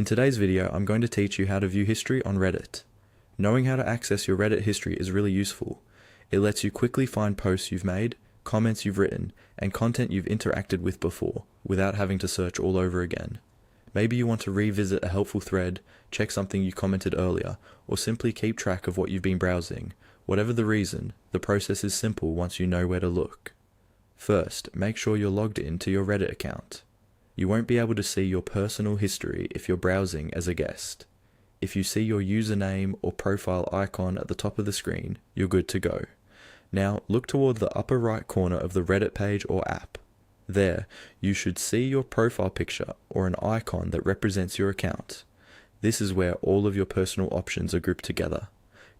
In today's video, I'm going to teach you how to view history on Reddit. Knowing how to access your Reddit history is really useful. It lets you quickly find posts you've made, comments you've written, and content you've interacted with before, without having to search all over again. Maybe you want to revisit a helpful thread, check something you commented earlier, or simply keep track of what you've been browsing. Whatever the reason, the process is simple once you know where to look. First, make sure you're logged in to your Reddit account. You won't be able to see your personal history if you're browsing as a guest. If you see your username or profile icon at the top of the screen, you're good to go. Now, look toward the upper right corner of the Reddit page or app. There, you should see your profile picture or an icon that represents your account. This is where all of your personal options are grouped together.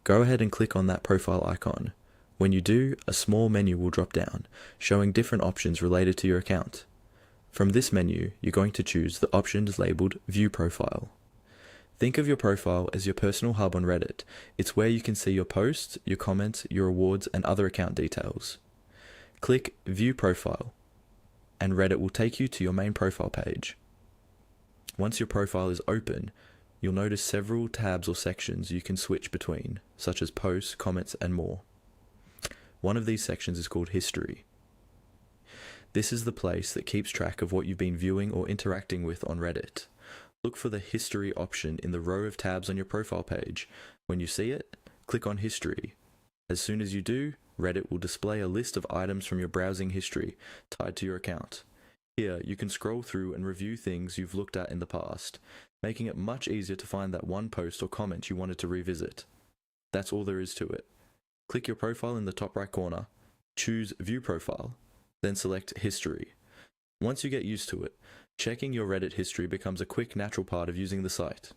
Go ahead and click on that profile icon. When you do, a small menu will drop down, showing different options related to your account. From this menu, you're going to choose the options labeled View Profile. Think of your profile as your personal hub on Reddit. It's where you can see your posts, your comments, your awards, and other account details. Click View Profile, and Reddit will take you to your main profile page. Once your profile is open, you'll notice several tabs or sections you can switch between, such as posts, comments, and more. One of these sections is called History. This is the place that keeps track of what you've been viewing or interacting with on Reddit. Look for the History option in the row of tabs on your profile page. When you see it, click on History. As soon as you do, Reddit will display a list of items from your browsing history tied to your account. Here, you can scroll through and review things you've looked at in the past, making it much easier to find that one post or comment you wanted to revisit. That's all there is to it. Click your profile in the top right corner, choose View Profile, then select History. Once you get used to it, checking your Reddit history becomes a quick, natural part of using the site.